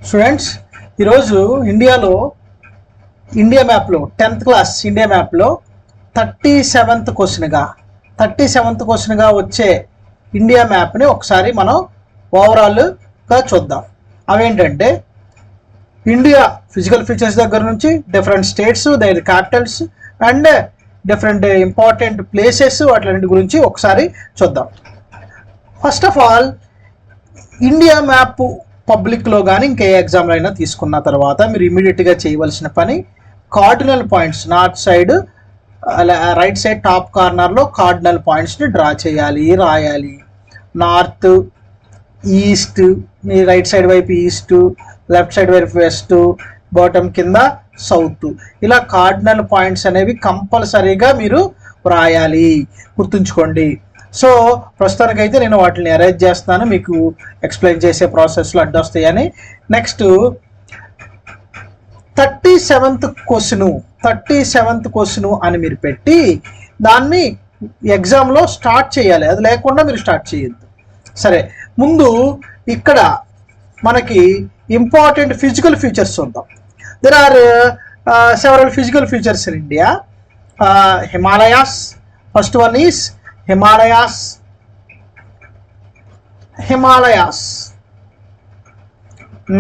Students, ఈరోజు India మ్యాప్లో 10th class India మ్యాప్లో 37th క్వశ్చన్గా వచ్చే ఇండియా మ్యాప్ని ఒకసారి మనం ఓవరాల్గా చూద్దాం. అవేంటంటే ఇండియా ఫిజికల్ ఫీచర్స్ దగ్గర నుంచి different states, their Capitals and different important places, వాటి గురించి ఒకసారి చూద్దాం. First of all, India map పబ్లిక్లో కానీ ఇంకే ఎగ్జామ్లో అయినా తీసుకున్న తర్వాత మీరు ఇమీడియట్గా చేయవలసిన పని cardinal points, north side right side top కార్నర్లో కార్డినల్ పాయింట్స్ని డ్రా చేయాలి, రాయాలి. నార్త్, ఈస్ట్, మీ రైట్ సైడ్ వైపు ఈస్ట్, లెఫ్ట్ సైడ్ వైపు వెస్ట్, బాటమ్ కింద సౌత్, ఇలా కార్డినల్ పాయింట్స్ అనేవి కంపల్సరీగా మీరు రాయాలి, గుర్తుంచుకోండి. సో ప్రస్తుతానికైతే నేను వాటిని అరేంజ్ చేస్తాను, మీకు ఎక్స్ప్లెయిన్ చేసే ప్రాసెస్లో అడ్డొస్తాయని. నెక్స్ట్ 37th క్వశ్చన్ అని మీరు పెట్టి దాన్ని ఎగ్జామ్లో స్టార్ట్ చేయాలి, అది లేకుండా మీరు స్టార్ట్ చేయొద్దు. సరే, ముందు ఇక్కడ మనకి ఇంపార్టెంట్ ఫిజికల్ ఫీచర్స్ చూద్దాం. There are several physical features in India. Himalayas, first one is Himalayas.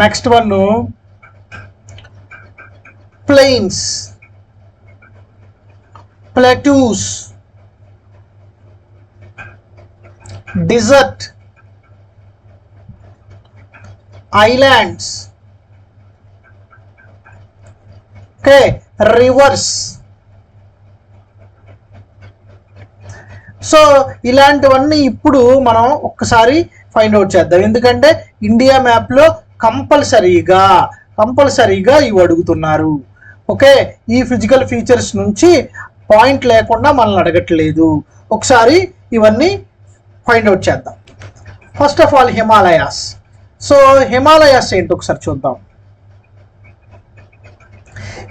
Next one, plains, plateaus, desert, islands, okay, rivers. So ఇలాంటివన్నీ ఇప్పుడు మనం ఒక్కసారి ఫైండ్ అవుట్ చేద్దాం, ఎందుకంటే ఇండియా మ్యాప్లో కంపల్సరీగా ఇవి అడుగుతున్నారు. ఓకే, ఈ ఫిజికల్ ఫీచర్స్ నుంచి పాయింట్ లేకుండా మనల్ని అడగట్లేదు. ఒకసారి ఇవన్నీ ఫైండ్ అవుట్ చేద్దాం. First of all, Himalayas. So Himalayas ఏంటి ఒకసారి చూద్దాం.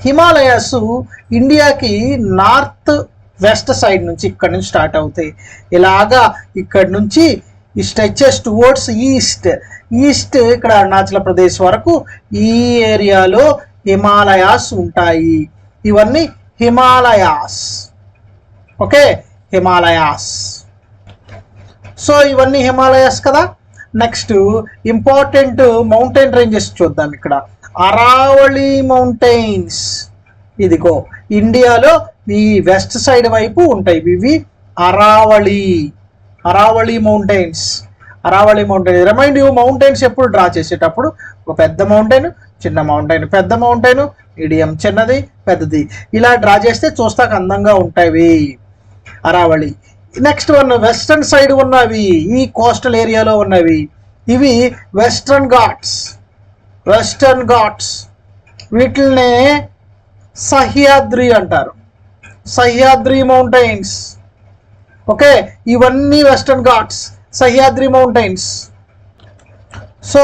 హిమాలయాస్ ఇండియాకి నార్త్ వెస్ట్ సైడ్ నుంచి, ఇక్కడ నుంచి స్టార్ట్ అవుతాయి. ఇలాగా ఇక్కడ నుంచి స్ట్రెచెస్ టువర్డ్స్ ఈస్ట్ ఇక్కడ అరుణాచల్ ప్రదేశ్ వరకు ఈ ఏరియాలో హిమాలయాస్ ఉంటాయి. ఇవన్నీ హిమాలయాస్. ఓకే, హిమాలయాస్. సో ఇవన్నీ హిమాలయాస్ కదా. నెక్స్ట్ ఇంపార్టెంట్ మౌంటైన్ రేంజెస్ చూద్దాం. ఇక్కడ అరావళి మౌంటైన్స్, ఇదిగో ఇండియాలో ఈ వెస్ట్ సైడ్ వైపు ఉంటాయి. ఇవి Aravalli mountains. Remind you, mountains ఎప్పుడు డ్రా చేసేటప్పుడు ఒక పెద్ద మౌంటైన్, చిన్న మౌంటైన్, పెద్ద మౌంటైన్, మీడియం, చిన్నది, పెద్దది, ఇలా డ్రా చేస్తే చూస్తాక అందంగా ఉంటాయి Aravalli. Next one, western side ఉన్నవి, ఈ కోస్టల్ ఏరియాలో ఉన్నవి, ఇవి వెస్టర్న్ ఘాట్స్. వీటిల్నే సహ్యాద్రి అంటారు, సహ్యాద్రి మౌంటైన్స్. ఓకే, ఇవన్నీ Western Ghats, Sahyadri mountains. So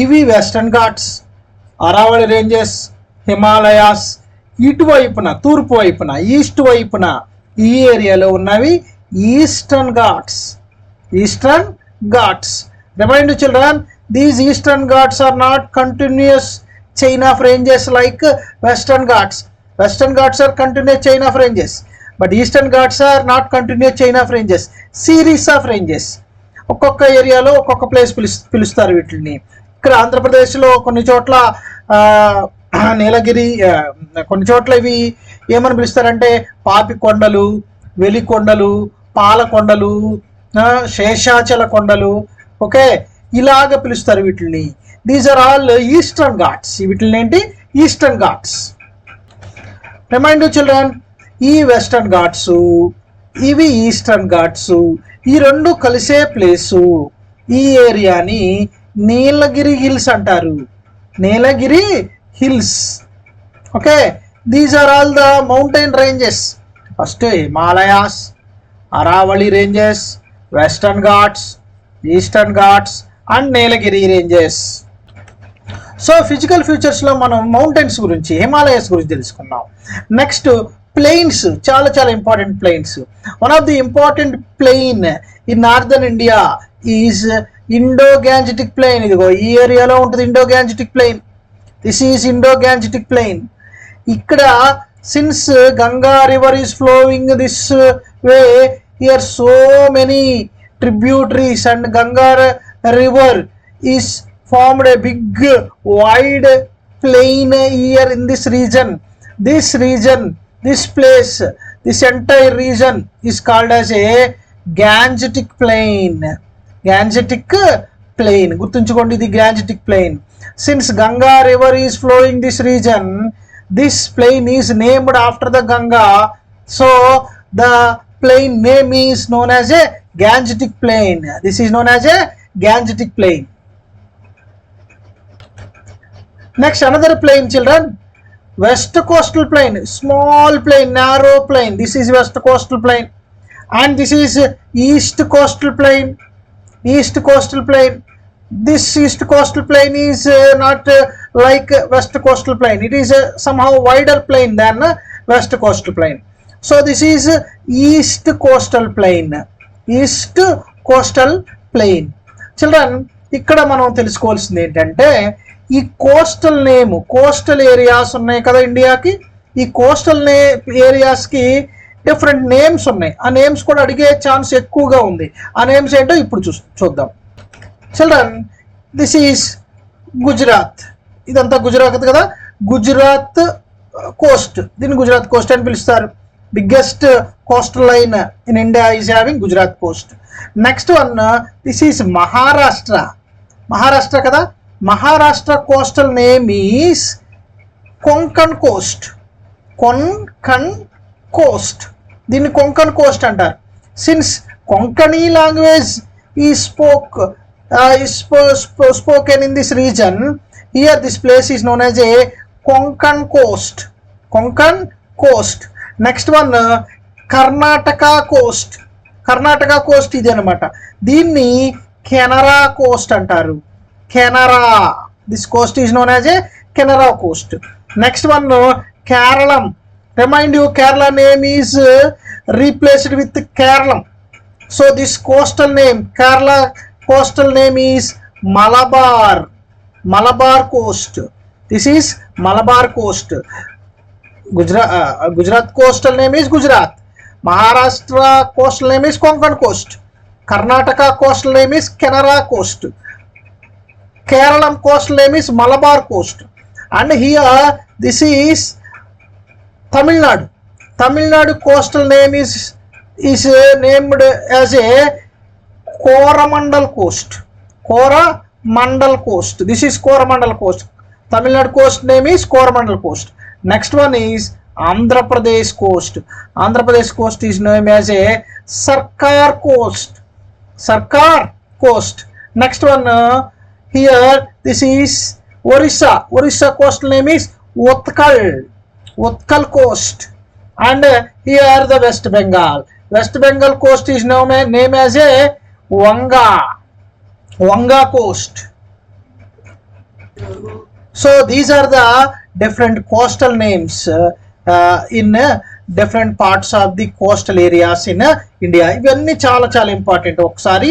ఇవి Western Ghats, Aravalli ranges, Himalayas. ఇటువైపున తూర్పు వైపున ఈస్ట్ వైపున ఈ ఏరియాలో ఉన్నవి Eastern Ghats. Remind children, these Eastern Ghats are not continuous chain of ranges like western ghats. Western ghats are continuous chain of ranges, but eastern ghats are not continuous chain of ranges, series of ranges. ఒక్కొక్క ఏరియాలో ఒక్కొక్క place పిలుస్తారు వీటిని. ఇక్కడ ఆంధ్రప్రదేశ్లో కొన్ని చోట్ల నీలగిరి, కొన్ని చోట్ల ఇవి ఏమని పిలుస్తారంటే పాపికొండలు, వెలికొండలు, పాలకొండలు, శేషాచల కొండలు. ఓకే, ఇలాగ పిలుస్తారు వీటిని. These are all Eastern Ghats. వీటిని ఏంటి? ఈస్టర్న్ ఘాట్స్. రిమైండ్ చిల్డ్రన్, ఈ వెస్టర్న్ ఘాట్స్, ఇవి ఈస్టర్న్ ఘాట్స్, ఈ రెండు కలిసే ప్లేసు. ఈ ఏరియాని నీలగిరి హిల్స్ అంటారు, Nilgiri hills. Okay, these are all the mountain ranges. First Himalayas, Aravalli ranges, western Ghats, eastern Ghats and Nilgiri ranges. So physical ఫీచర్స్లో మనం మౌంటైన్స్ గురించి, హిమాలయస్ గురించి తెలుసుకున్నాం. నెక్స్ట్ ప్లెయిన్స్, చాలా important plains. One of the important plain in northern India is Indo Gangetic plain. ఇదిగో ఈ ఏరియాలో ఉంటుంది Indo Gangetic plain. This is Indo Gangetic plain. ఇక్కడ since Ganga river is flowing this way, here so many tributaries and Ganga river is formed a big wide plain here in this region. This place, this entire region is called as a Gangetic plain. Gangetic plain. గుర్తుంచుకోండి, ఇది Gangetic plain. Since Ganga river is flowing this region, this plain is named after the Ganga. So the plain name is known as a Gangetic plain. This is known as a Gangetic plain. Next, another plain, children. West coastal plain, small plain, narrow plain. This is west coastal plain, and this is east coastal plain. East coastal plain. This east coastal plain is not like west coastal plain. It is somehow wider plain than west coastal plain. So this is east coastal plain. East coastal plain. Children, ఇక్కడ మనం తెలుసుకోవాల్సింది ఏంటంటే, ఈ coastal name, coastal areas ఉన్నాయి కదా ఇండియాకి, ఈ coastal ఏరియాస్కి different names ఉన్నాయి. ఆ నేమ్స్ కూడా అడిగే ఛాన్స్ ఎక్కువగా ఉంది. ఆ నేమ్స్ ఏంటో ఇప్పుడు చూద్దాం. Children, this is Gujarat. ఇదంతా గుజరాత్ కదా, గుజరాత్ కోస్ట్. దీన్ని గుజరాత్ కోస్ట్ అని పిలుస్తారు. Biggest coastal line in India is having Gujarat coast. Next one, this is Maharashtra. Maharashtra కదా, Maharashtra coastal name is Konkan coast. Konkan coast, దీన్ని కొంకణ్ కోస్ట్ అంటారు. సిన్స్ కొంకణి లాంగ్వేజ్ ఈ spoken in this region, here this place is known as a Konkan coast. Konkan coast. Next one, Karnataka coast. Karnataka coast ఇది అనమాట. దీన్ని Canara coast అంటారు. Canara, this coast is known as a Canara coast. Next one, Keralam. Remind you, Kerala name is replaced with Keralam. So this coastal name, Kerala coastal name is Malabar. Malabar coast. This is Malabar coast. Gujarat coastal name is Gujarat. Maharashtra coastal name is Konkan coast. Karnataka coastal name is Canara coast. Keralam coastal name is Malabar coast. And here this is Tamil Nadu. Tamil Nadu coastal name is named as a Coromandel coast. Coromandel coast. This is Coromandel coast. Tamil Nadu coast name is Coromandel coast. Next one is Andhra Pradesh coast. Andhra Pradesh coast is known as a Sarkar coast. Sarkar coast. Next one, here this is Orissa. Orissa coastal name is Utkal. Utkal coast. And here the West Bengal. West Bengal coast is named as a Wanga. Wanga coast. So these are the different coastal names in different parts of the coastal areas in India. ఇవన్నీ చాలా చాలా important. ఒకసారి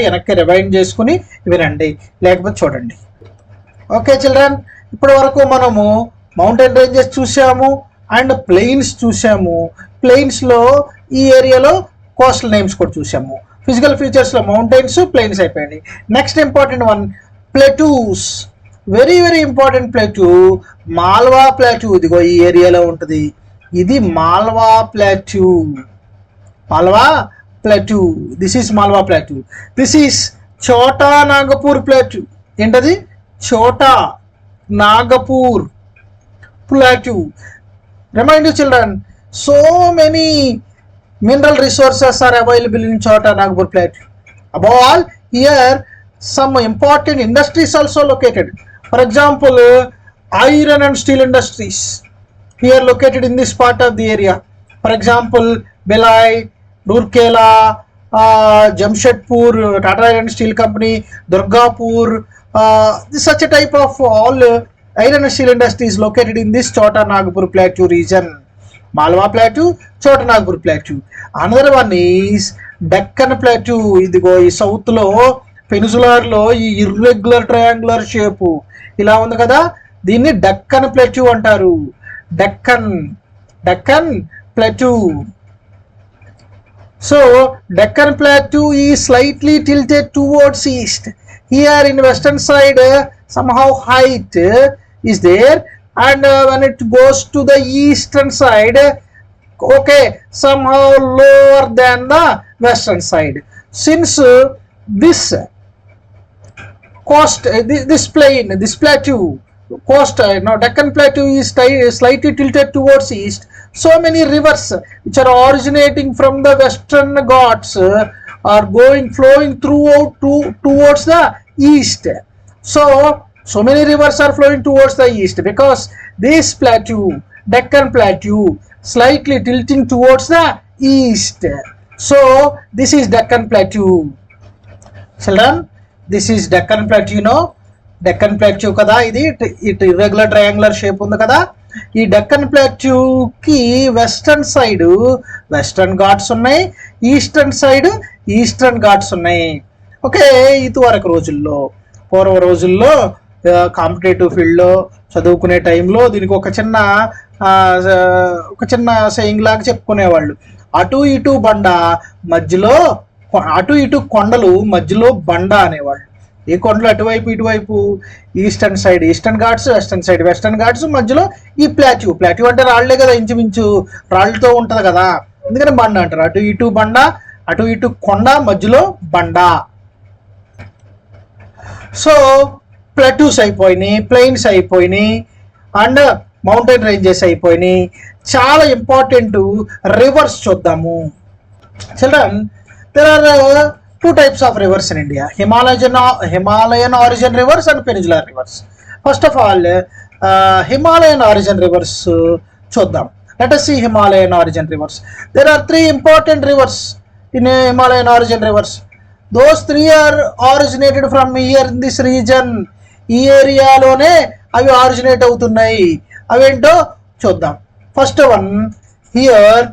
వెనక్కి rewind చేసుకుని వినండి, లేకపోతే చూడండి. Okay children, ఇప్పటి వరకు మనము మౌంటైన్ రేంజెస్ చూసాము అండ్ ప్లెయిన్స్ చూసాము. ప్లెయిన్స్లో ఈ ఏరియాలో కోస్టల్ నేమ్స్ కూడా చూసాము. ఫిజికల్ ఫీచర్స్లో మౌంటైన్స్, ప్లెయిన్స్ అయిపోయింది. Next important one, plateaus. Very very important plateau, Malwa plateau. ఇదిగో ఈ ఏరియాలో ఉంటుంది. ఇది Malwa plateau. Malwa plateau. This is Malwa plateau. This is Chota Nagpur plateau. ఏంటది? Chota Nagpur plateau. Remind you children, so many mineral resources are available in Chota Nagpur plateau. Above all, here some important industries also located. For example, iron and steel industries here located in this part of the area. For example, Belai, Rourkela, Jamshedpur, Tata Iron Steel Company, Durgapur, such a type of all iron and steel industries located in this Chota Nagpur plateau region. Malwa plateau, Chota Nagpur plateau. Another one is Deccan plateau. Idigo ee south lo పెనిసులార్లో ఈ irregular triangular shape ఇలా ఉంది కదా, దీన్ని డక్కన్ ప్లేట్యూ అంటారు. Deccan ప్లేట్యూ. So Deccan Plateau is slightly tilted towards east. Here in western side somehow height is there, and when it goes to the eastern side, okay, somehow lower than the western side. Since this coast, this plain, this plateau, coast, Deccan Plateau is slightly tilted towards east. So many rivers which are originating from the western Ghats are flowing towards the east. So many rivers are flowing towards the east because this plateau, Deccan Plateau, slightly tilting towards the east. So this is Deccan Plateau. Children, this is Deccan Plateau. Deccan Plateau kada, ఇది irregular triangular shape ఉంది కదా. ఈ డక్కన్ ప్లాట్యూకి western side western Ghats ఉన్నాయి, eastern side eastern Ghats ఉన్నాయి. Okay, ఇదివరకు రోజుల్లో, పూర్వ రోజుల్లో కాంపిటేటివ్ ఫీల్డ్లో చదువుకునే టైంలో దీనికి ఒక చిన్న సెయింగ్ లాగా చెప్పుకునేవాళ్ళు. అటు ఇటు బండ, మధ్యలో అటు ఇటు కొండలు, మధ్యలో బండ అనేవాళ్ళు. ఈ కొండలు అటువైపు ఇటువైపు, eastern side eastern Ghats, western side western Ghats, మధ్యలో ఈ ప్లాట్యూ అంటే రాళ్లే కదా, ఇంచుమించు రాళ్ళతో ఉంటుంది కదా, అందుకని బండ అంటారు. అటు ఇటు బండ, అటు ఇటు కొండ, మధ్యలో బండ. సో ప్లాట్యూస్ అయిపోయినాయి, ప్లెయిన్స్ అయిపోయినాయి, అండ్ మౌంటైన్ రేంజెస్ అయిపోయినాయి. చాలా ఇంపార్టెంట్ రివర్స్ చూద్దాము. Children, there are two types of rivers in India: Himalayan origin rivers and peninsular rivers. First of all, Himalayan origin rivers చూద్దాం. Let us see Himalayan origin rivers. There are three important rivers in Himalayan origin rivers. Those three are originated from here in this region. ఈ ఏరియాలోనే అవి originate అవుతున్నాయి. అవేంటో చూద్దాం. First one here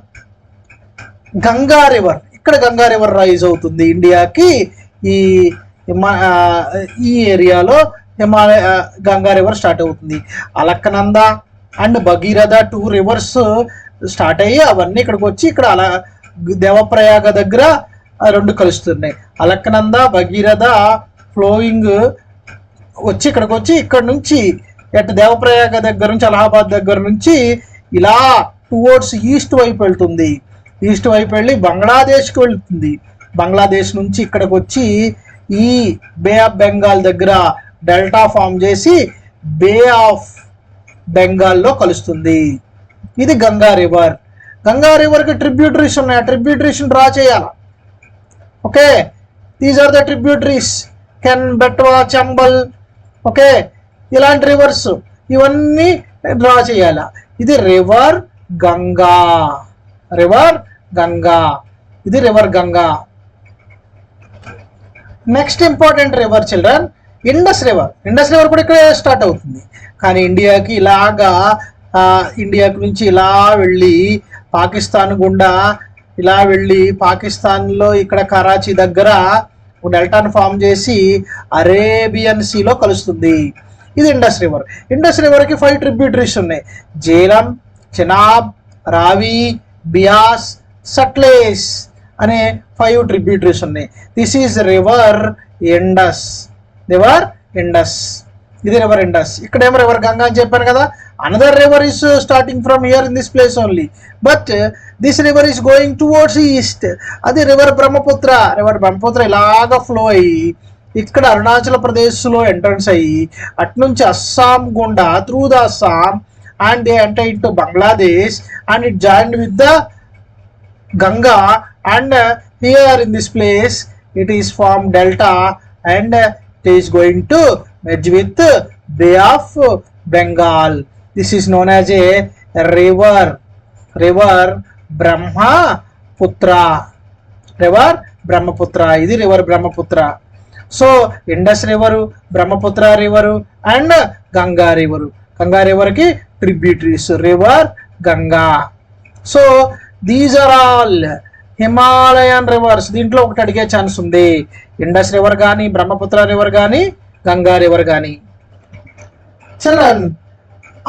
Ganga river. ఇక్కడ Ganga river rise అవుతుంది ఇండియాకి. ఈ ఏరియాలో గంగా రివర్ స్టార్ట్ అవుతుంది. అలక్కనంద అండ్ భగీరథ, 2 రివర్స్ స్టార్ట్ అయ్యి అవన్నీ ఇక్కడికి వచ్చి ఇక్కడ దేవప్రయాగ దగ్గర 2 కలుస్తున్నాయి. అలక్కనంద, భగీరథ ఫ్లోయింగ్ వచ్చి ఇక్కడికి వచ్చి ఇక్కడ నుంచి దేవప్రయాగ దగ్గర నుంచి, అలహాబాద్ దగ్గర నుంచి ఇలా టువర్డ్స్ ఈస్ట్ వైపు వెళ్తుంది. ఈస్ట్ వైపు వెళ్ళి బంగ్లాదేశ్కి వెళ్తుంది. బంగ్లాదేశ్ నుంచి ఇక్కడికి వచ్చి ఈ బే ఆఫ్ బెంగాల్ దగ్గర డెల్టా ఫామ్ చేసి బే ఆఫ్ బెంగాల్లో కలుస్తుంది. ఇది గంగా రివర్. గంగా రివర్కి ట్రిబ్యూటరీస్ ఉన్నాయి. ఆ ట్రిబ్యూటరీస్ డ్రా చేయాలి. Okay, these are the tributaries. Ken, Betwa, Chambal, okay, ఇలాంటి రివర్స్ ఇవన్నీ డ్రా చేయాలి. ఇది రివర్ గంగా. రివర్ గంగా, ఇది river Ganga. Next important river children, Indus river. Indus river కూడా ఇక్కడే స్టార్ట్ అవుతుంది. కానీ ఇండియాకి నుంచి ఇలా వెళ్ళి పాకిస్తాన్ గుండా ఇలా వెళ్ళి పాకిస్తాన్లో ఇక్కడ కరాచీ దగ్గర డెల్టాను ఫామ్ చేసి అరేబియన్ సీలో కలుస్తుంది. ఇది ఇండస్ రివర్. ఇండస్ రివర్కి 5 ట్రిబ్యూటరీస్ ఉన్నాయి. జేలం, చెనాబ్, రావి, బియాస్, సట్లేస్ అనే 5 ట్రిబ్యూటరీస్ ఉన్నాయి. This is river Indus. River Indus, ఇది రివర్ ఇండస్. ఇక్కడేమో రివర్ గంగా అని చెప్పాను కదా. Another river is starting from here in this place only, but this river is going towards east. అది రివర్ బ్రహ్మపుత్ర. రివర్ బ్రహ్మపుత్ర ఇలాగా ఫ్లో అయ్యి ఇక్కడ అరుణాచల్ ప్రదేశ్లో ఎంట్రన్స్ అయ్యి అటు నుంచి అస్సాం గుండా through the Assam and they enter into Bangladesh and it joined with the Ganga, and here in this place it is formed delta and it is going to merge with Bay of Bengal. This is known as a river Brahmaputra. River Brahmaputra, ఇది river Brahmaputra. So Indus river, Brahmaputra river and Ganga river. Ganga రివర్కి tributaries river Ganga. So these are all Himalayan rivers. దీంట్లో ఒకటి అడిగే chance ఉంది. Indus river కానీ, Brahmaputra river కానీ, Ganga river కానీ. Children,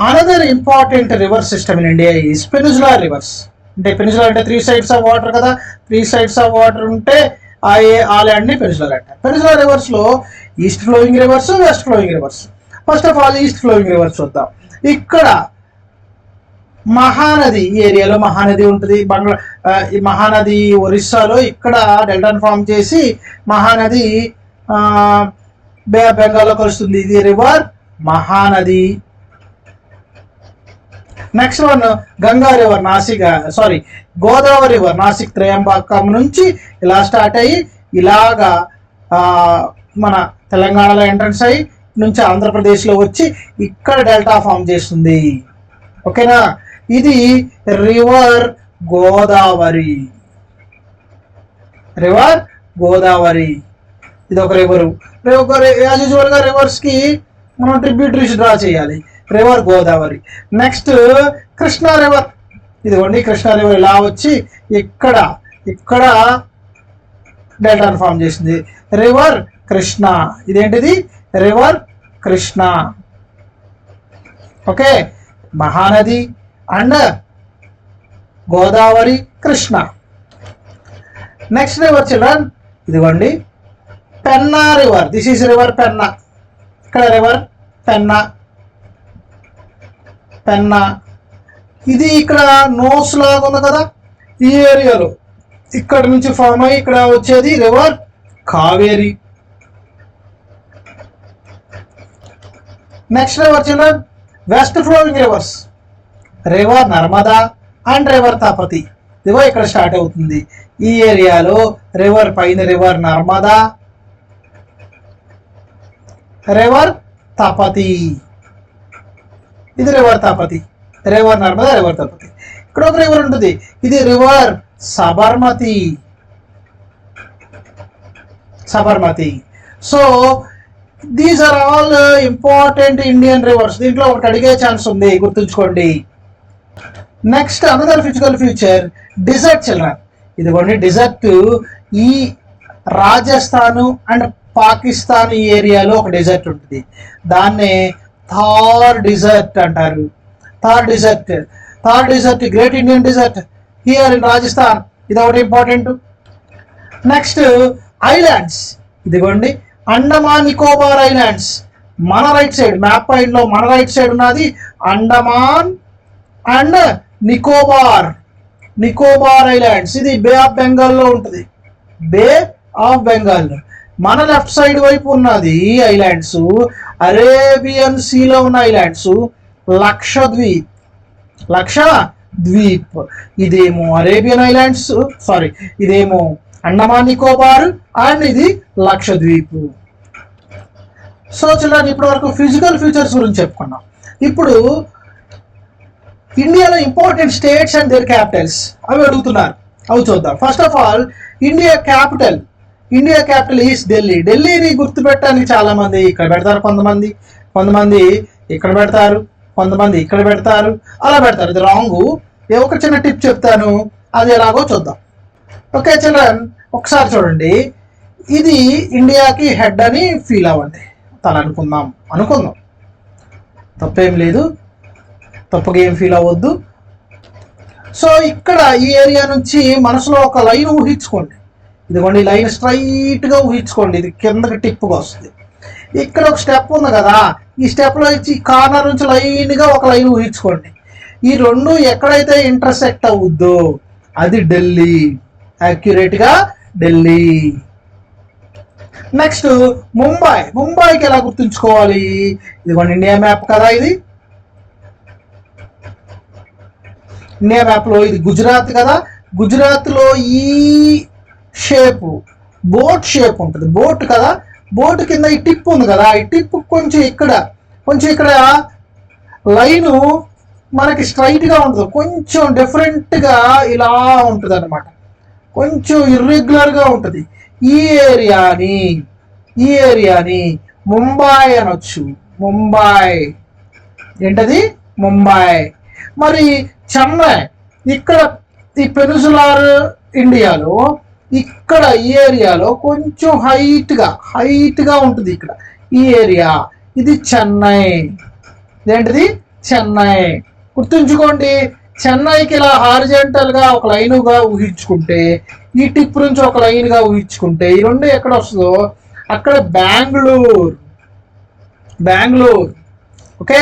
another important river system in India is peninsular reverse. అంటే పెనిన్సులర్ అంటే 3 sides ఆఫ్ వాటర్ కదా. 3 sides ఆఫ్ వాటర్ ఉంటే ఆ ల్యాండ్ ని పెనిన్సులర్ అంటారు. పెనిన్సులర్ రివర్స్ లో east flowing reverse, west flowing reverse. First of all east flowing reverse చూద్దాం. ఇక్కడ మహానది, ఈ ఏరియాలో మహానది ఉంటుంది. ఈ మహానది ఒరిస్సాలో ఇక్కడ డెల్టాను ఫామ్ చేసి మహానది బే ఆఫ్ బెంగాల్లో కలుస్తుంది. ఇది river Mahanadi. Next one Ganga river, Godavari river Nasik Trayambakam నుంచి ఇలా స్టార్ట్ అయ్యి ఇలాగా మన తెలంగాణలో ఎంట్రన్స్ అయ్యి నుంచి ఆంధ్రప్రదేశ్లో వచ్చి ఇక్కడ డెల్టా ఫామ్ చేస్తుంది. ఓకేనా, ఇది రివర్ గోదావరి. రివర్ గోదావరి ఇది ఒక రివరు. యాజ్ యూజువల్ గా రివర్స్ కి మనం ట్రిబ్యూటరీస్ డ్రా చేయాలి. River Godavari. Next Krishna river. ఇదిగోండి కృష్ణా రివర్ ఇలా వచ్చి ఇక్కడ డెల్టాను ఫామ్ చేసింది. రివర్ కృష్ణ. ఇదేంటిది? River Krishna. Okay, Mahanadi and Godavari, Krishna. Next river children, ఇదిగోండి Penna river. This is river Penna. ఇక్కడ రివర్ పెన్నా. ఇది ఇక్కడ నోస్ లాగా ఉంది కదా, ఈ ఏరియాలో ఇక్కడ నుంచి ఫామ్ అయ్యి ఇక్కడ వచ్చేది river Kaveri. Next river children, west flowing rivers. River Narmada and river Tapati. ఇదిగో ఇక్కడ స్టార్ట్ అవుతుంది. ఈ ఏరియాలో రివర్ పైన రివర్ నర్మదా, రివర్ తాపతి. ఇది river Tapati. River Narmada, river Tapati. ఇక్కడ ఒక రివర్ ఉంటుంది, ఇది river Sabarmati. So these are all important Indian rivers. దీంట్లో ఒకటి అడిగే ఛాన్స్ ఉంది, గుర్తుంచుకోండి. Next another physical feature desert children. ఇదిగోండి డిజర్ట్. ఈ రాజస్థాన్ అండ్ పాకిస్తాన్ ఈ ఏరియాలో ఒక డిజర్ట్ ఉంటుంది. దాన్నే థార్ డిజర్ట్ అంటారు. Thar desert great Indian desert here in Rajasthan. ఇది ఒకటి ఇంపార్టెంట్. Next islands. ఇదిగోండి అండమాన్ నికోబార్ ఐలాండ్స్. మన రైట్ సైడ్ మ్యాప్ లో మన రైట్ సైడ్ ఉన్నది అండమాన్ అండ్ నికోబార్ ఐలాండ్స్. ఇది బే ఆఫ్ బెంగాల్లో ఉంటుంది. బే ఆఫ్ బెంగాల్. మన లెఫ్ట్ సైడ్ వైపు ఉన్నది ఐలాండ్స్ అరేబియన్ సీలో ఉన్న ఐలాండ్స్ లక్షద్వీప్. ఇదేమో అరేబియన్ ఐలాండ్స్, ఇదేమో అండమాన్ నికోబార్ అండ్ ఇది లక్షద్వీప్. సో చిల్డ్రన్, ఇప్పటి వరకు ఫిజికల్ ఫీచర్స్ గురించి చెప్పుకున్నాం. ఇప్పుడు ఇండియాలో important states and their capitals అవి అడుగుతున్నారు, అవి చూద్దాం. First of all India capital is Delhi. ఢిల్లీని గుర్తుపెట్టడానికి చాలా మంది ఇక్కడ పెడతారు, కొంతమంది ఇక్కడ పెడతారు, కొంతమంది ఇక్కడ పెడతారు, అలా పెడతారు. ఇది రాంగ్. ఒక చిన్న టిప్ చెప్తాను, అది ఎలాగో చూద్దాం. ఓకే చిల్డ్రన్, ఒకసారి చూడండి. ఇది ఇండియాకి హెడ్ అని ఫీల్ అవ్వండి. తను అనుకుందాం, తప్పేం లేదు, తప్పుగా ఏం ఫీల్ అవ్వద్దు. సో ఇక్కడ ఈ ఏరియా నుంచి మనసులో ఒక లైన్ ఊహించుకోండి. ఇదిగోండి లైన్ స్ట్రైట్ గా ఊహించుకోండి. ఇది కిందకి టిప్పుగా వస్తుంది. ఇక్కడ ఒక స్టెప్ ఉంది కదా, ఈ స్టెప్ లో ఇచ్చి కార్నర్ నుంచి లైన్ గా ఒక లైన్ ఊహించుకోండి. ఈ రెండు ఎక్కడైతే ఇంటర్సెక్ట్ అవుద్దో అది ఢిల్లీ. యాక్యురేట్ గా ఢిల్లీ. నెక్స్ట్ ముంబైకి ఎలా గుర్తుంచుకోవాలి? ఇదిగోండి ఇండియా మ్యాప్ కదా, ఇది ఇండియా మ్యాప్ లో ఇది గుజరాత్ కదా. గుజరాత్ లో ఈ షేప్ బోట్ షేప్ ఉంటుంది. బోట్ కదా, బోట్ కింద ఈ టిప్ ఉంది కదా, ఈ టిప్ కొంచెం ఇక్కడ లైను మనకి స్ట్రైట్ గా ఉంటుంది, కొంచెం డిఫరెంట్ గా ఇలా ఉంటుంది అనమాట, కొంచెం ఇర్రెగ్యులర్ గా ఉంటుంది. ఈ ఏరియాని ముంబై అనొచ్చు. ఏంటది? ముంబై. మరి చెన్నై, ఇక్కడ ఈ పెనిన్సులార్ ఇండియాలో ఇక్కడ ఈ ఏరియాలో కొంచెం హైట్గా ఉంటుంది. ఇక్కడ ఈ ఏరియా ఇది చెన్నై. ఇదేంటిది చెన్నై. గుర్తుంచుకోండి, చెన్నైకి ఇలా హారిజెంటల్గా ఒక లైన్గా ఊహించుకుంటే, ఈ టిప్ నుంచి ఒక లైన్గా ఊహించుకుంటే, ఈ రెండు ఎక్కడ వస్తుందో అక్కడ బెంగళూరు. ఓకే,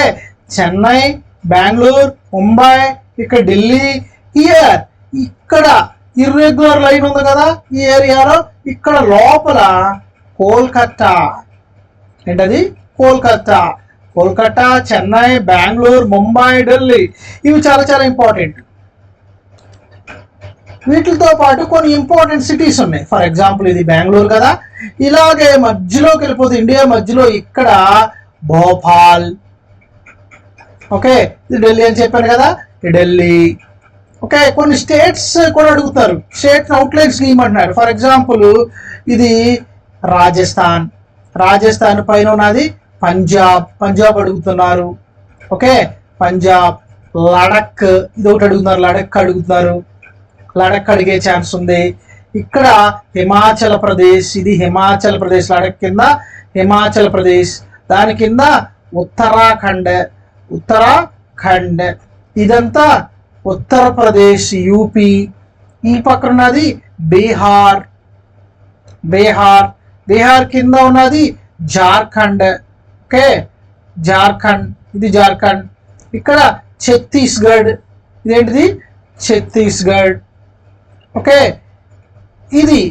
చెన్నై, బెంగళూరు, ముంబై, ఇక్కడ ఢిల్లీ. హియర్ ఇక్కడ ఇర్రెగ్యులర్ లైన్ ఉంది కదా ఈ ఏరియాలో, ఇక్కడ లోపల కోల్కతా. ఏంటది? కోల్కతా, చెన్నై, బెంగళూరు, ముంబై, ఢిల్లీ. ఇవి చాలా చాలా ఇంపార్టెంట్. వీటితో పాటు కొన్ని ఇంపార్టెంట్ సిటీస్ ఉన్నాయి. ఫర్ ఎగ్జాంపుల్ ఇది బెంగళూరు కదా, ఇలాగే మధ్యలోకి వెళ్ళిపోతే ఇండియా మధ్యలో ఇక్కడ భోపాల్. ఓకే, ఇది ఢిల్లీ అని చెప్పాను కదా, ఢిల్లీ. ఓకే, కొన్ని స్టేట్స్ కూడా అడుగుతారు, స్టేట్ అవుట్లైన్స్ ఇవ్వమంటున్నారు. ఫర్ ఎగ్జాంపుల్ ఇది రాజస్థాన్ పైన ఉన్నది పంజాబ్ అడుగుతున్నారు. ఓకే, పంజాబ్. లడక్ ఇది ఒకటి అడుగుతున్నారు, లడక్ అడిగే ఛాన్స్ ఉంది. ఇక్కడ హిమాచల్ ప్రదేశ్, ఇది హిమాచల్ ప్రదేశ్, లడక్ కింద హిమాచల్ ప్రదేశ్, దాని కింద ఉత్తరాఖండ్. ఇదంతా ఉత్తరప్రదేశ్, యూపీ. ఈ పక్కన ఉన్నది బీహార్ కింద ఉన్నది జార్ఖండ్. ఓకే, ఇది జార్ఖండ్. ఇక్కడ ఛత్తీస్గఢ్, ఇదేంటిది? ఛత్తీస్గఢ్. ఓకే, ఇది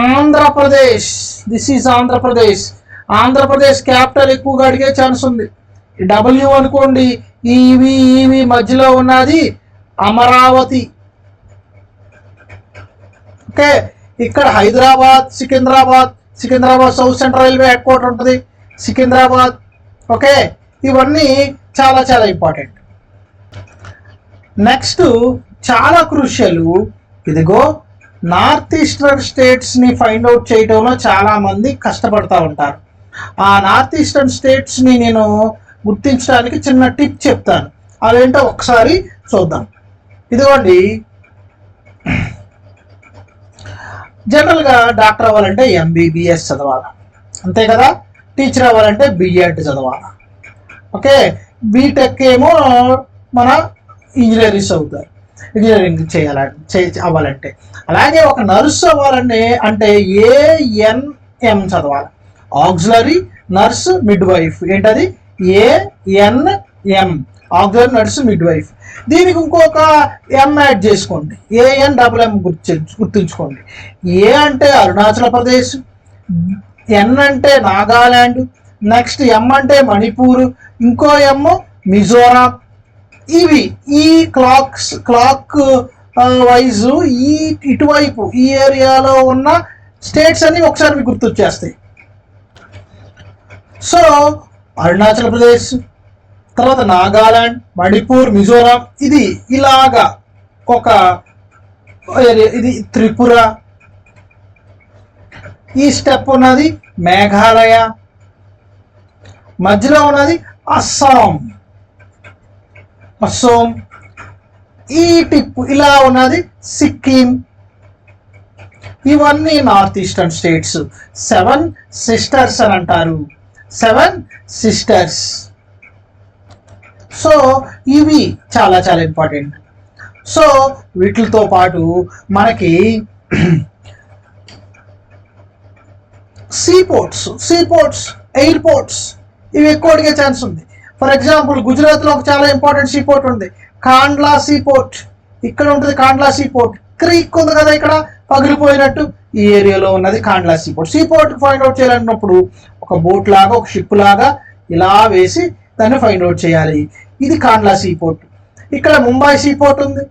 Andhra Pradesh. This is Andhra Pradesh capital ఎక్కువగా అడిగే ఛాన్స్ ఉంది. డబ్ల్యూ అనుకోండి, ఈవి మధ్యలో ఉన్నది అమరావతి. ఓకే, ఇక్కడ Hyderabad, Secunderabad south central railway head quarter ఉంటుంది, సికింద్రాబాద్. ఓకే, ఇవన్నీ చాలా చాలా ఇంపార్టెంట్. నెక్స్ట్ చాలా క్రూషియల్, ఇదిగో నార్త్ ఈస్టర్న్ స్టేట్స్ని ఫైండ్ అవుట్ చేయడంలో చాలామంది కష్టపడతా ఉంటారు. ఆ నార్త్ ఈస్టర్న్ స్టేట్స్ని నేను గుర్తించడానికి చిన్న టిప్ చెప్తాను, అదేంటో ఒకసారి చూద్దాం. ఇదిగోండి, జనరల్గా డాక్టర్ అవ్వాలంటే ఎంబీబీఎస్ చదవాలి, అంతే కదా. టీచర్ అవ్వాలంటే బిఎడ్ చదవాలి. ఓకే, బీటెక్ ఏమో మన ఇంజనీరింగ్ అవ్వాలంటే. అలాగే ఒక నర్సు అవ్వాలంటే ANM చదవాలి, ఆక్సిలరీ నర్స్ మిడ్ వైఫ్. ఏంటది? ANM, auxiliary nurse midwife. దీనికి ఇంకొక M యాడ్ చేసుకోండి, ANMM గుర్తుంచుకోండి. A అంటే అరుణాచల్ ప్రదేశ్, N అంటే నాగాలాండ్, నెక్స్ట్ M అంటే మణిపూర్, ఇంకో M మిజోరాం. ఇవి ఈ క్లాక్ వైజ్ ఇటువైపు ఈ ఏరియాలో ఉన్న స్టేట్స్ అన్ని ఒకసారి మీకు గుర్తొచ్చేస్తాయి. సో అరుణాచల్ ప్రదేశ్, తర్వాత నాగాలాండ్, మణిపూర్, మిజోరాం, ఇది ఇలాగా ఒక ఏరియా. ఇది త్రిపుర. ఈ స్టెప్ ఉన్నది మేఘాలయ, మధ్యలో ఉన్నది అస్సాం. ఈ టిప్ ఇలా ఉన్నది సిక్కిం. ఇవన్నీ నార్త్ ఈస్టర్న్ స్టేట్స్. 7 సిస్టర్స్ అని అంటారు, 7 సిస్టర్స్. సో ఇవి చాలా చాలా ఇంపార్టెంట్. సో వీటితో పాటు మనకి సీపోర్ట్స్, ఎయిర్పోర్ట్స్, ఇవి ఎక్కువ అడిగే ఛాన్స్ ఉంది. ఫర్ ఎగ్జాంపుల్ గుజరాత్లో ఒక చాలా ఇంపార్టెంట్ సీపోర్ట్ ఉంది, కాండ్లా సీపోర్ట్. ఇక్కడ ఉంటుంది కాండ్లా సీపోర్ట్. క్రీక్ ఉంది కదా ఇక్కడ పగిలిపోయినట్టు, ఈ ఏరియాలో ఉన్నది కాండ్లా సీపోర్ట్ ఫైండ్ అవుట్ చేయాలన్నప్పుడు ఒక బోట్ లాగా, ఒక షిప్ లాగా ఇలా వేసి దాన్ని ఫైండ్ అవుట్ చేయాలి. ఇది కాండ్లా సీపోర్ట్. ఇక్కడ ముంబై సీపోర్ట్ ఉంది.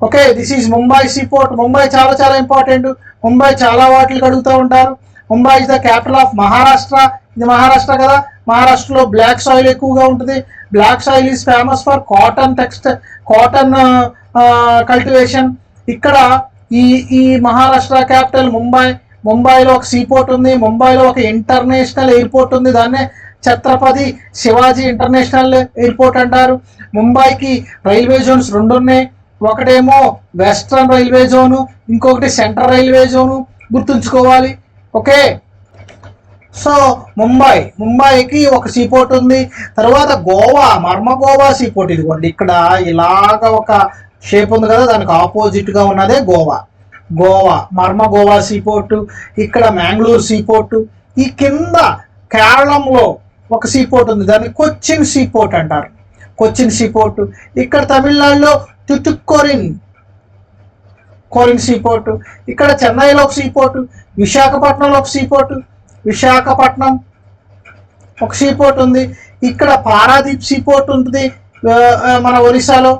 Okay, this is Mumbai seaport. Mumbai చాలా చాలా ఇంపార్టెంట్. ముంబై చాలా వాటికి అడుగుతూ ఉంటారు. Mumbai is the capital of Maharashtra. ఇది మహారాష్ట్ర కదా, మహారాష్ట్రలో బ్లాక్ సాయిల్ ఎక్కువగా ఉంటుంది. Black soil is famous for cotton cultivation. ఇక్కడ ఈ మహారాష్ట్ర క్యాపిటల్ ముంబై. ముంబైలో ఒక సీపోర్ట్ ఉంది, ముంబైలో ఒక ఇంటర్నేషనల్ ఎయిర్పోర్ట్ ఉంది, దాన్నే ఛత్రపతి శివాజీ ఇంటర్నేషనల్ ఎయిర్పోర్ట్ అంటారు. ముంబైకి రైల్వే జోన్స్ 2 ఉన్నాయి. ఒకటేమో వెస్ట్రన్ రైల్వే జోను, ఇంకొకటి సెంట్రల్ రైల్వే జోను గుర్తుంచుకోవాలి. ఓకే, సో ముంబైకి ఒక సీపోర్ట్ ఉంది. తర్వాత గోవా, గోవా సీపోర్ట్, ఇదిగోండి ఇక్కడ ఇలాగ ఒక షేప్ ఉంది కదా, దానికి ఆపోజిట్గా ఉన్నదే గోవా. గోవా సీపోర్టు, ఇక్కడ మ్యాంగ్లూరు సీపోర్టు. ఈ కింద కేరళంలో ఒక సీపోర్ట్ ఉంది, దాన్ని కొచ్చిన్ సీపోర్ట్ అంటారు. కొచ్చిన్ సీపోర్టు. ఇక్కడ తమిళనాడులో తుతుక్కోరిన్ సీపోర్టు. ఇక్కడ చెన్నైలో ఒక సీపోర్టు, విశాఖపట్నంలో ఒక సీపోర్టు, విశాఖపట్నం ఒక సీపోర్ట్ ఉంది. ఇక్కడ పారాదీప్ సీపోర్ట్ ఉంటుంది మన ఒరిస్సాలో,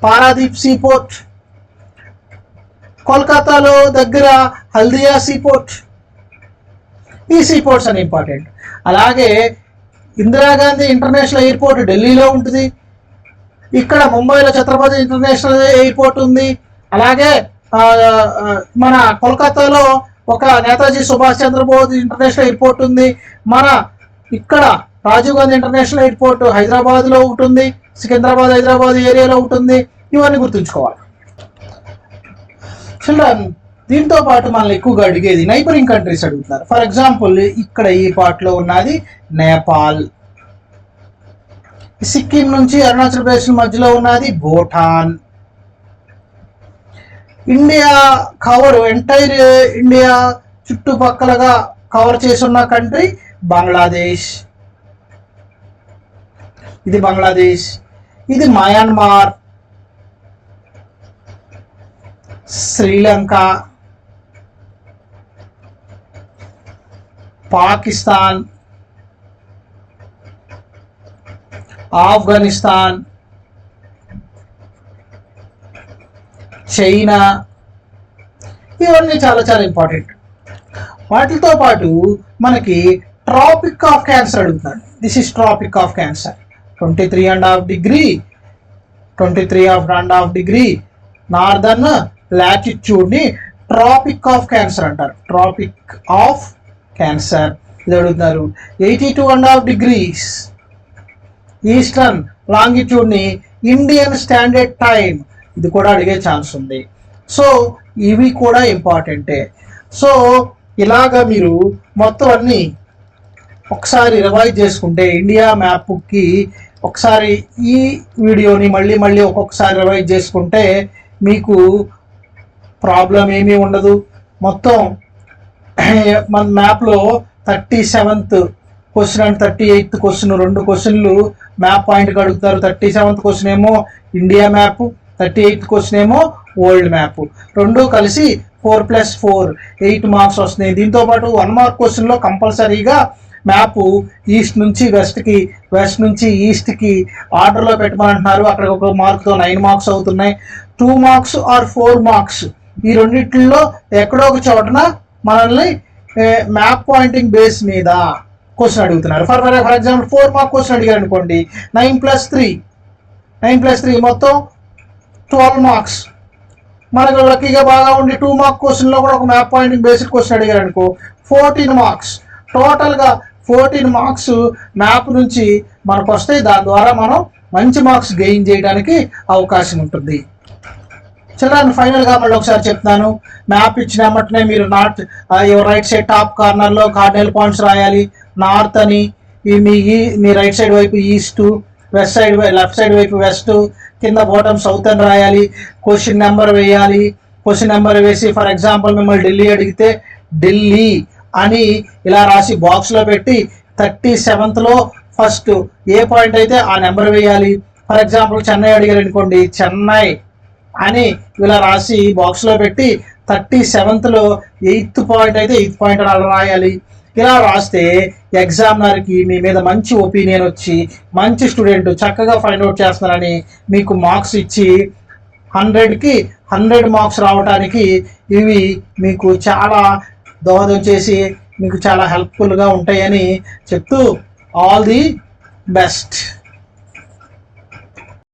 పారాదీప్ సీపోర్ట్. కోల్కతాలో దగ్గర హల్దియా సీపోర్ట్. ఈ సీపోర్ట్స్ అని ఇంపార్టెంట్. అలాగే ఇందిరాగాంధీ ఇంటర్నేషనల్ ఎయిర్పోర్ట్ ఢిల్లీలో ఉంటుంది. ఇక్కడ ముంబైలో ఛత్రపతి ఇంటర్నేషనల్ ఎయిర్పోర్ట్ ఉంది. అలాగే మన కోల్కతాలో ఒక నేతాజీ సుభాష్ చంద్రబోస్ ఇంటర్నేషనల్ ఎయిర్పోర్ట్ ఉంది. మన ఇక్కడ రాజీవ్ గాంధీ ఇంటర్నేషనల్ ఎయిర్పోర్ట్ హైదరాబాద్లో ఉంటుంది, సికింద్రాబాద్ హైదరాబాద్ ఏరియాలో ఉంటుంది. ఇవన్నీ గుర్తుంచుకోవాలి చిల్డ్రన్. దీంతో పాటు మనల్ని ఎక్కువగా అడిగేది నైబరింగ్ కంట్రీస్ అడుగుతున్నారు. ఫర్ ఎగ్జాంపుల్ ఇక్కడ ఈ పార్ట్లో ఉన్నది నేపాల్, సిక్కిం నుంచి అరుణాచల్ ప్రదేశ్ మధ్యలో ఉన్నది భూటాన్. ఇండియా ఎంటైర్ ఇండియా చుట్టుపక్కలగా కవర్ చేసి ఉన్న కంట్రీ బంగ్లాదేశ్. ఇది బంగ్లాదేశ్. ఇది మయన్మార్, శ్రీలంక, పాకిస్తాన్, ఆఫ్ఘనిస్తాన్, చైనా. ఇవన్నీ చాలా చాలా ఇంపార్టెంట్. వాటితో పాటు మనకి ట్రాపిక్ ఆఫ్ క్యాన్సర్ అడుగుతున్నాడు. This is tropic of cancer. 23.5 degree, 23.5 degree northern లాటిట్యూడ్ని ట్రాపిక్ ఆఫ్ క్యాన్సర్ అంటారు. ట్రాపిక్ ఆఫ్ క్యాన్సర్ ఇది అడుగుతున్నారు. 82.5 డిగ్రీస్ ఈస్టర్న్ లాంగిట్యూడ్ని ఇండియన్ స్టాండర్డ్ టైం, ఇది కూడా అడిగే ఛాన్స్ ఉంది. సో ఇవి కూడా ఇంపార్టెంటే. సో ఇలాగా మీరు మొత్తం అన్నీ ఒకసారి రివైజ్ చేసుకుంటే ఇండియా మ్యాప్కి ఒకసారి ఈ వీడియోని మళ్ళీ ఒక్కొక్కసారి రివైజ్ చేసుకుంటే మీకు ప్రాబ్లం ఏమీ ఉండదు. మొత్తం మన మ్యాప్లో 37th question and 38th question, 2 క్వశ్చన్లు మ్యాప్ పాయింట్కి అడుగుతారు. 37th క్వశ్చన్ ఏమో ఇండియా మ్యాప్, 38th క్వశ్చన్ ఏమో వరల్డ్ మ్యాప్. 2 కలిసి 4+4 8 మార్క్స్ వస్తున్నాయి. దీంతోపాటు 1 మార్క్ క్వశ్చన్లో కంపల్సరీగా మ్యాప్ ఈస్ట్ నుంచి వెస్ట్కి, వెస్ట్ నుంచి ఈస్ట్కి ఆర్డర్లో పెట్టమనంటున్నారు. అక్కడ ఒక మార్క్తో 9 మార్క్స్ అవుతున్నాయి. 2 మార్క్స్ ఆర్ 4 మార్క్స్ ఈ రెండింటిలో ఎక్కడో ఒక చోటన మనల్ని మ్యాప్ పాయింటింగ్ బేస్ మీద క్వశ్చన్ అడుగుతున్నారు. ఫర్ ఎగ్జాంపుల్ 4 మార్క్ క్వశ్చన్ అడిగారు అనుకోండి, 9+3 మొత్తం 12 మార్క్స్. మనకు లక్కీగా బాగా ఉండి 2 మార్క్ క్వశ్చన్లో కూడా ఒక మ్యాప్ పాయింటింగ్ బేసిక్ క్వశ్చన్ అడిగారు అనుకో, 14 మార్క్స్. టోటల్గా 14 మార్క్స్ మ్యాప్ నుంచి మనకు వస్తాయి. దాని ద్వారా మనం మంచి మార్క్స్ గెయిన్ చేయడానికి అవకాశం ఉంటుంది. చిల్డ్రన్ ఫైనల్గా మళ్ళీ ఒకసారి చెప్తున్నాను. మ్యాప్ ఇచ్చిన వెంటనే మీరు రైట్ సైడ్ టాప్ కార్నర్లో కార్డినల్ పాయింట్స్ రాయాలి. నార్త్ అని, మీ రైట్ సైడ్ వైపు ఈస్ట్, లెఫ్ట్ సైడ్ వైపు వెస్ట్, కింద బాటమ్ సౌత్ అని రాయాలి. క్వశ్చన్ నెంబర్ వేయాలి. క్వశ్చన్ నెంబర్ వేసి ఫర్ ఎగ్జాంపుల్ మిమ్మల్ని ఢిల్లీ అడిగితే ఢిల్లీ అని ఇలా రాసి బాక్స్లో పెట్టి 37th ఫస్ట్ ఏ పాయింట్ అయితే ఆ నెంబర్ వేయాలి. ఫర్ ఎగ్జాంపుల్ చెన్నై అడిగారు అనుకోండి, చెన్నై అని ఇలా రాసి బాక్స్లో పెట్టి 37th 8th పాయింట్ అయితే 8th పాయింట్ అలా రాయాలి. ఇలా రాస్తే ఎగ్జామినర్కి మీ మీద మంచి ఒపీనియన్ వచ్చి మంచి స్టూడెంట్ చక్కగా ఫైండ్ అవుట్ చేస్తున్నారని మీకు మార్క్స్ ఇచ్చి 100కి 100 మార్క్స్ రావడానికి ఇవి మీకు చాలా దోహదం చేసి మీకు చాలా హెల్ప్ఫుల్గా ఉంటాయని చెప్తూ ఆల్ ది బెస్ట్.